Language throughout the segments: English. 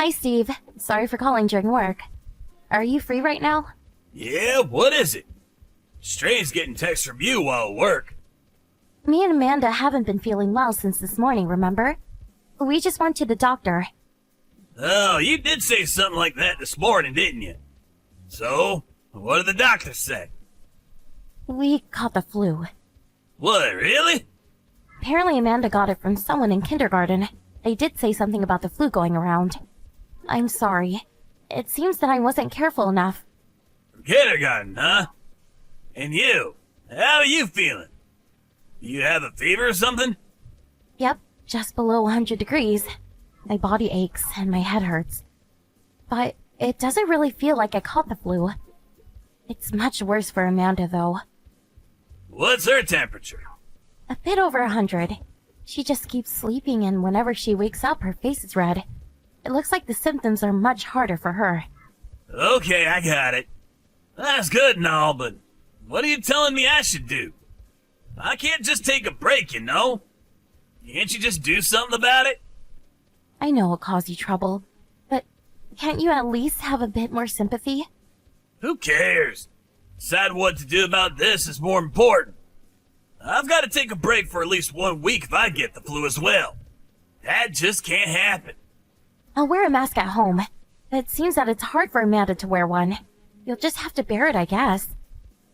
Hi, Steve. Sorry for calling during work. Are you free right now? Yeah, what is it? Strange getting texts from you while at work. Me and Amanda haven't been feeling well since this morning, remember? We just went to the doctor. Oh, you did say something like that this morning, didn't you? So, what did the doctor say? We caught the flu. What, really? Apparently Amanda got it from someone in kindergarten. They did say something about the flu going around. I'm sorry. It seems that I wasn't careful enough. From kindergarten, huh? And you? How are you feeling? You have a fever or something? Yep, just below 100 degrees. My body aches and my head hurts. But it doesn't really feel like I caught the flu. It's much worse for Amanda, though. What's her temperature? A bit over 100. She just keeps sleeping, and whenever she wakes up, her face is red. It looks like the symptoms are much harder for her. Okay, I got it. That's good and all, but what are you telling me I should do? I can't just take a break, you know? Can't you just do something about it? I know it'll cause you trouble, but can't you at least have a bit more sympathy? Who cares? Decide what to do about this is more important. I've got to take a break for at least 1 week if I get the flu as well. That just can't happen. I'll wear a mask at home. It seems that it's hard for Amanda to wear one. You'll just have to bear it, I guess.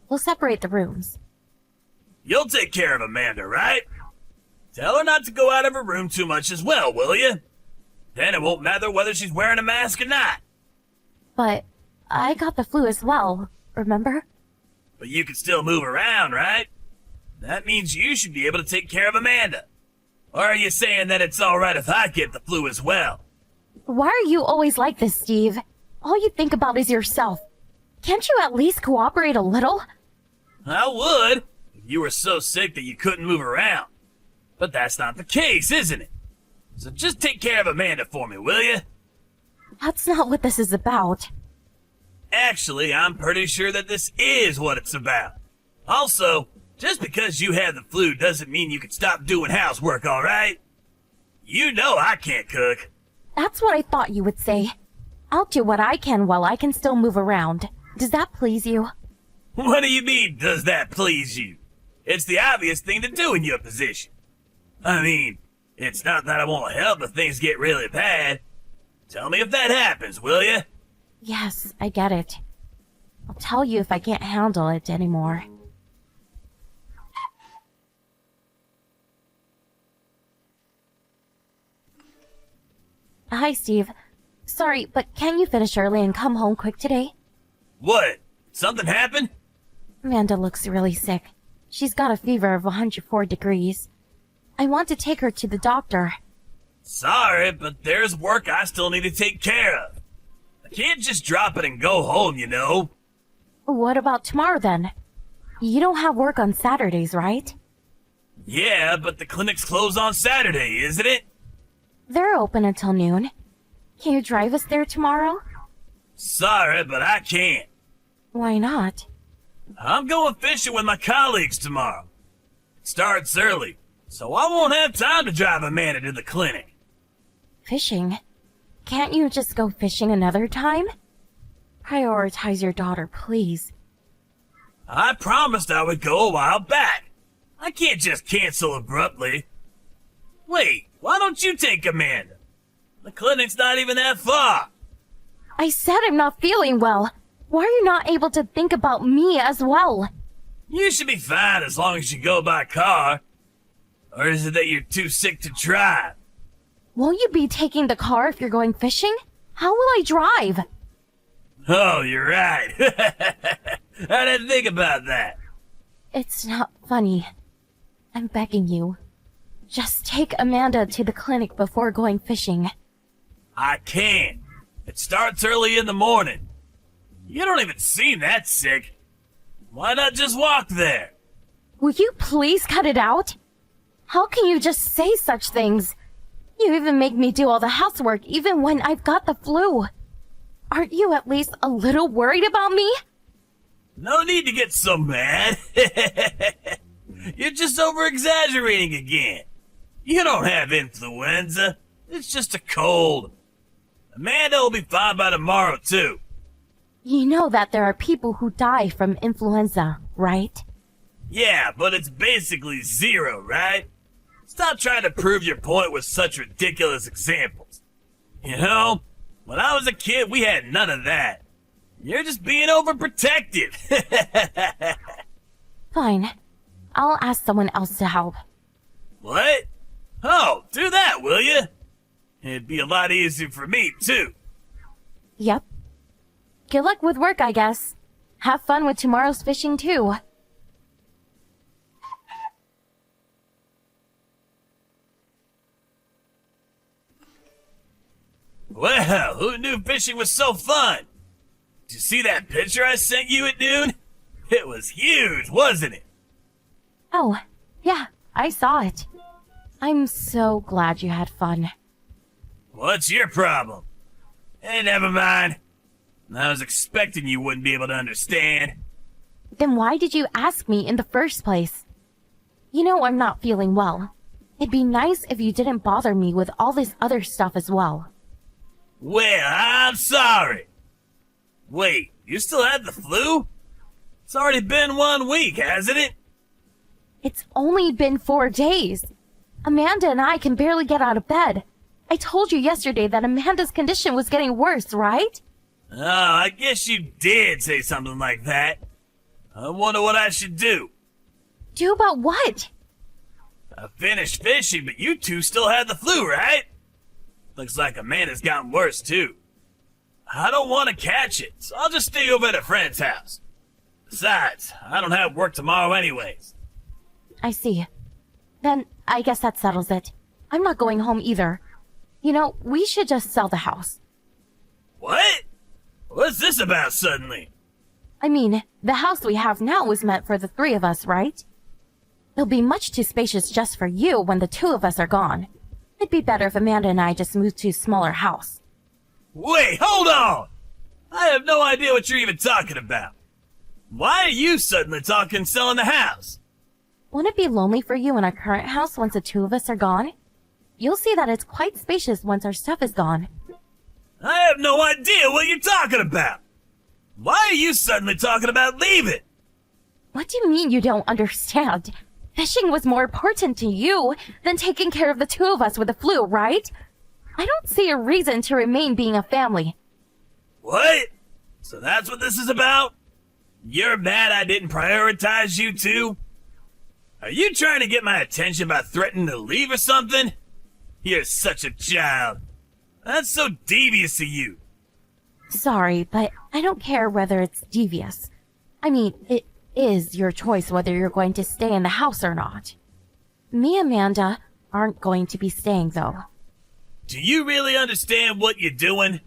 We'll separate the rooms. You'll take care of Amanda, right? Tell her not to go out of her room too much as well, will you? Then it won't matter whether she's wearing a mask or not. But I got the flu as well, remember? But you can still move around, right? That means you should be able to take care of Amanda. Or are you saying that it's alright if I get the flu as well? Why are you always like this, Steve? All you think about is yourself. Can't you at least cooperate a little? I would, if you were so sick that you couldn't move around. But that's not the case, isn't it? So just take care of Amanda for me, will you? That's not what this is about. Actually, I'm pretty sure that this is what it's about. Also, just because you have the flu doesn't mean you can stop doing housework, alright? You know I can't cook. That's what I thought you would say. I'll do what I can while I can still move around. Does that please you? What do you mean, does that please you? It's the obvious thing to do in your position. I mean, it's not that I won't help if things get really bad. Tell me if that happens, will you? Yes, I get it. I'll tell you if I can't handle it anymore. Hi, Steve. Sorry, but can you finish early and come home quick today? What? Something happened? Amanda looks really sick. She's got a fever of 104 degrees. I want to take her to the doctor. Sorry, but there's work I still need to take care of. I can't just drop it and go home, you know. What about tomorrow then? You don't have work on Saturdays, right? Yeah, but the clinic's closed on Saturday, isn't it? They're open until noon. Can you drive us there tomorrow? Sorry, but I can't. Why not? I'm going fishing with my colleagues tomorrow. It starts early, so I won't have time to drive Amanda to the clinic. Fishing? Can't you just go fishing another time? Prioritize your daughter, please. I promised I would go a while back. I can't just cancel abruptly. Wait, why don't you take Amanda? The clinic's not even that far. I said I'm not feeling well. Why are you not able to think about me as well? You should be fine as long as you go by car. Or is it that you're too sick to drive? Won't you be taking the car if you're going fishing? How will I drive? Oh, you're right. I didn't think about that. It's not funny. I'm begging you. Just take Amanda to the clinic before going fishing. I can't. It starts early in the morning. You don't even seem that sick. Why not just walk there? Will you please cut it out? How can you just say such things? You even make me do all the housework even when I've got the flu. Aren't you at least a little worried about me? No need to get so mad. You're just over-exaggerating again. You don't have influenza. It's just a cold. Amanda will be fine by tomorrow, too. You know that there are people who die from influenza, right? Yeah, but it's basically zero, right? Stop trying to prove your point with such ridiculous examples. You know, when I was a kid, we had none of that. You're just being overprotective. Fine. I'll ask someone else to help. What? Oh, do that, will you? It'd be a lot easier for me, too. Yep. Good luck with work, I guess. Have fun with tomorrow's fishing, too. Well, who knew fishing was so fun? Did you see that picture I sent you at noon? It was huge, wasn't it? Oh, yeah, I saw it. I'm so glad you had fun. What's your problem? Hey, never mind. I was expecting you wouldn't be able to understand. Then why did you ask me in the first place? You know I'm not feeling well. It'd be nice if you didn't bother me with all this other stuff as well. Well, I'm sorry. Wait, you still had the flu? It's already been 1 week, hasn't it? It's only been 4 days. Amanda and I can barely get out of bed. I told you yesterday that Amanda's condition was getting worse, right? Oh, I guess you did say something like that. I wonder what I should do. Do about what? I finished fishing, but you two still had the flu, right? Looks like Amanda's gotten worse, too. I don't want to catch it, so I'll just stay over at a friend's house. Besides, I don't have work tomorrow anyways. I see. Then I guess that settles it. I'm not going home either. You know, we should just sell the house. What? What's this about suddenly? I mean, the house we have now was meant for the 3 of us, right? It'll be much too spacious just for you when the 2 of us are gone. It'd be better if Amanda and I just moved to a smaller house. Wait, hold on! I have no idea what you're even talking about. Why are you suddenly talking selling the house? Won't it be lonely for you in our current house once the 2 of us are gone? You'll see that it's quite spacious once our stuff is gone. I have no idea what you're talking about. Why are you suddenly talking about leaving? What do you mean you don't understand? Fishing was more important to you than taking care of the 2 of us with the flu, right? I don't see a reason to remain being a family. What? So that's what this is about? You're mad I didn't prioritize you two? Are you trying to get my attention by threatening to leave or something? You're such a child. That's so devious of you. Sorry, but I don't care whether it's devious. I mean, it is your choice whether you're going to stay in the house or not. Me and Amanda aren't going to be staying, though. Do you really understand what you're doing?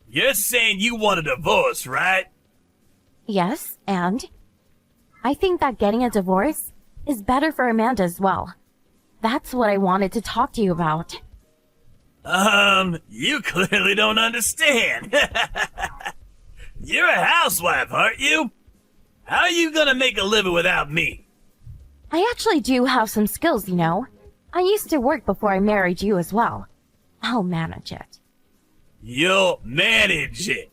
You're saying you want a divorce, right? Yes, and? I think that getting a divorce is better for Amanda as well. That's what I wanted to talk to you about. You clearly don't understand. You're a housewife, aren't you? How are you gonna make a living without me? I actually do have some skills, you know. I used to work before I married you as well. I'll manage it. You'll manage it.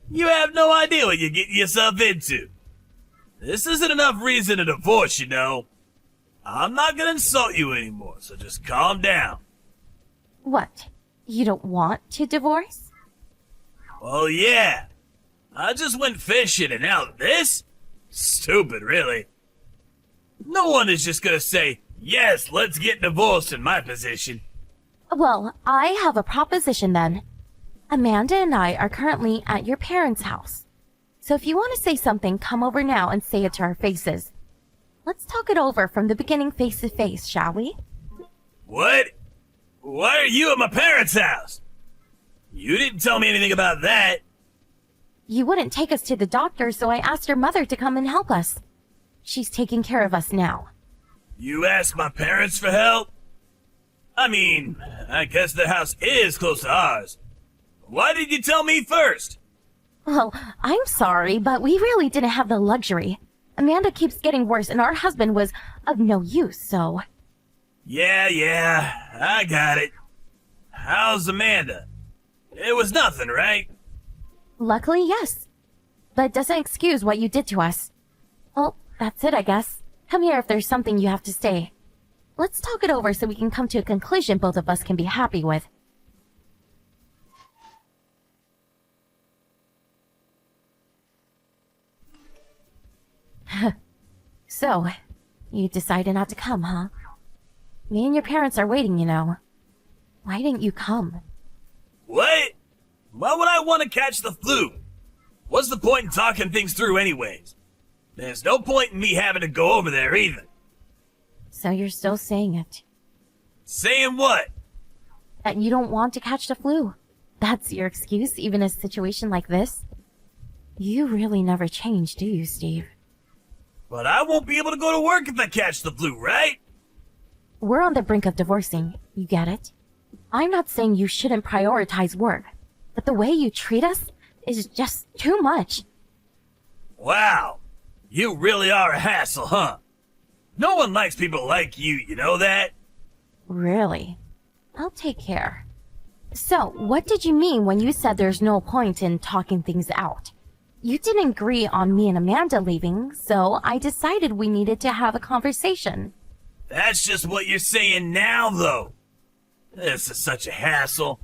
You have no idea what you're getting yourself into. This isn't enough reason to divorce, you know. I'm not gonna insult you anymore, so just calm down. What? You don't want to divorce? Well, yeah. I just went fishing and now this? Stupid, really. No one is just gonna say, yes, let's get divorced in my position. Well, I have a proposition then. Amanda and I are currently at your parents' house. So if you want to say something, come over now and say it to our faces. Let's talk it over from the beginning face to face, shall we? What? Why are you at my parents' house? You didn't tell me anything about that. You wouldn't take us to the doctor, so I asked your mother to come and help us. She's taking care of us now. You asked my parents for help? I mean, I guess the house is close to ours. Why did you tell me first? Well, I'm sorry, but we really didn't have the luxury. Amanda keeps getting worse and our husband was of no use, so... Yeah, I got it. How's Amanda? It was nothing, right? Luckily, yes. But it doesn't excuse what you did to us. Well, that's it, I guess. Come here if there's something you have to say. Let's talk it over so we can come to a conclusion both of us can be happy with. So, you decided not to come, huh? Me and your parents are waiting, you know. Why didn't you come? What? Why would I want to catch the flu? What's the point in talking things through anyways? There's no point in me having to go over there either. So you're still saying it. Saying what? That you don't want to catch the flu. That's your excuse, even in a situation like this? You really never change, do you, Steve? But I won't be able to go to work if I catch the flu, right? We're on the brink of divorcing, you get it? I'm not saying you shouldn't prioritize work, but the way you treat us is just too much. Wow. You really are a hassle, huh? No one likes people like you know that? Really? I'll take care. So, what did you mean when you said there's no point in talking things out? You didn't agree on me and Amanda leaving, so I decided we needed to have a conversation. That's just what you're saying now, though. This is such a hassle.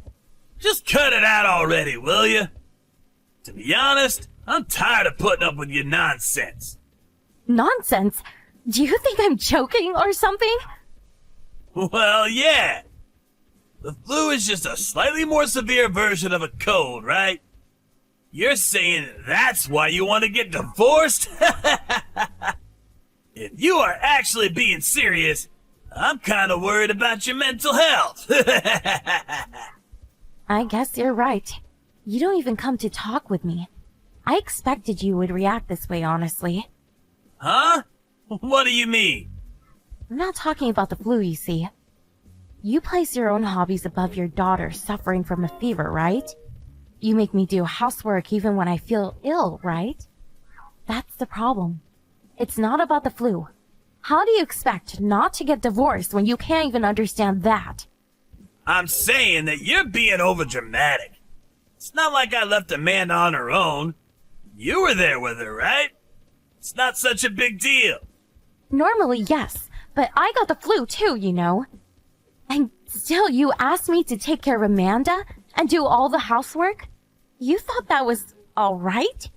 Just cut it out already, will you? To be honest, I'm tired of putting up with your nonsense. Nonsense? Do you think I'm joking or something? Well, yeah. The flu is just a slightly more severe version of a cold, right? You're saying that's why you want to get divorced? If you are actually being serious, I'm kind of worried about your mental health. I guess you're right. You don't even come to talk with me. I expected you would react this way, honestly. Huh? What do you mean? I'm not talking about the flu, you see. You place your own hobbies above your daughter suffering from a fever, right? You make me do housework even when I feel ill, right? That's the problem. It's not about the flu. How do you expect not to get divorced when you can't even understand that? I'm saying that you're being overdramatic. It's not like I left Amanda on her own. You were there with her, right? It's not such a big deal. Normally, yes, but I got the flu too, you know. And still, you asked me to take care of Amanda and do all the housework? You thought that was all right?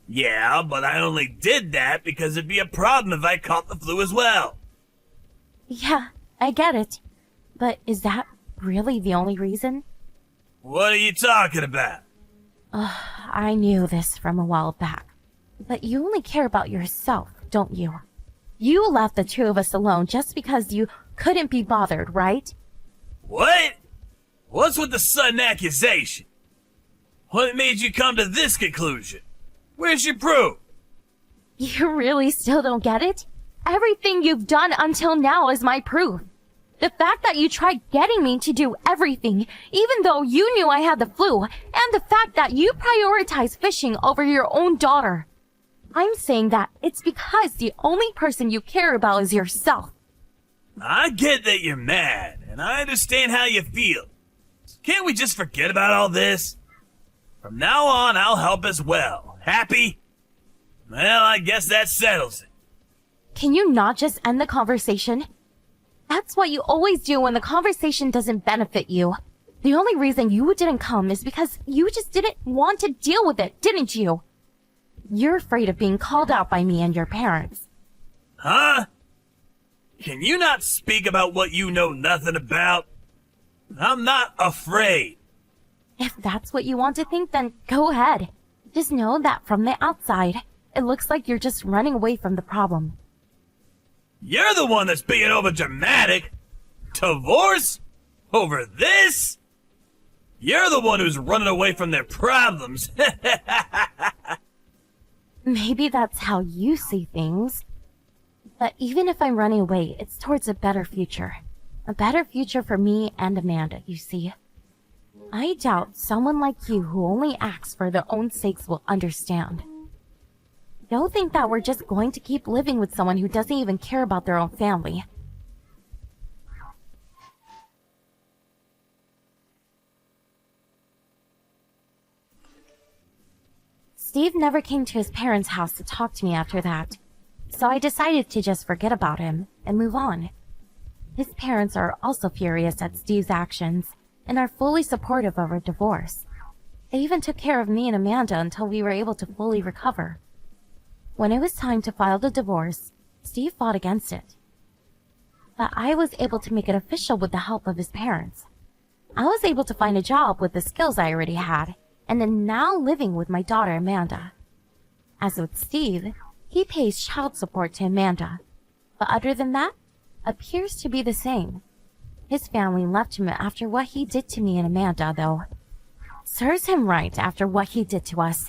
Yeah, but I only did that because it'd be a problem if I caught the flu as well. Yeah, I get it. But is that really the only reason? What are you talking about? I knew this from a while back. But you only care about yourself, don't you? You left the two of us alone just because you couldn't be bothered, right? What? What's with the sudden accusation? What made you come to this conclusion? Where's your proof? You really still don't get it? Everything you've done until now is my proof. The fact that you tried getting me to do everything, even though you knew I had the flu, and the fact that you prioritize fishing over your own daughter. I'm saying that it's because the only person you care about is yourself. I get that you're mad, and I understand how you feel. So can't we just forget about all this? From now on, I'll help as well. Happy? Well, I guess that settles it. Can you not just end the conversation? That's what you always do when the conversation doesn't benefit you. The only reason you didn't come is because you just didn't want to deal with it, didn't you? You're afraid of being called out by me and your parents. Huh? Can you not speak about what you know nothing about? I'm not afraid. If that's what you want to think, then go ahead. Just know that from the outside, it looks like you're just running away from the problem. You're the one that's being overdramatic. Divorce? Over this? You're the one who's running away from their problems. Maybe that's how you see things. But even if I'm running away, it's towards a better future. A better future for me and Amanda, you see. I doubt someone like you who only acts for their own sakes will understand. Don't think that we're just going to keep living with someone who doesn't even care about their own family. Steve never came to his parents' house to talk to me after that, so I decided to just forget about him and move on. His parents are also furious at Steve's actions and are fully supportive of our divorce. They even took care of me and Amanda until we were able to fully recover. When it was time to file the divorce, Steve fought against it. But I was able to make it official with the help of his parents. I was able to find a job with the skills I already had, and am now living with my daughter Amanda. As with Steve, he pays child support to Amanda, but other than that, appears to be the same. His family left him after what he did to me and Amanda, though. Serves him right after what he did to us.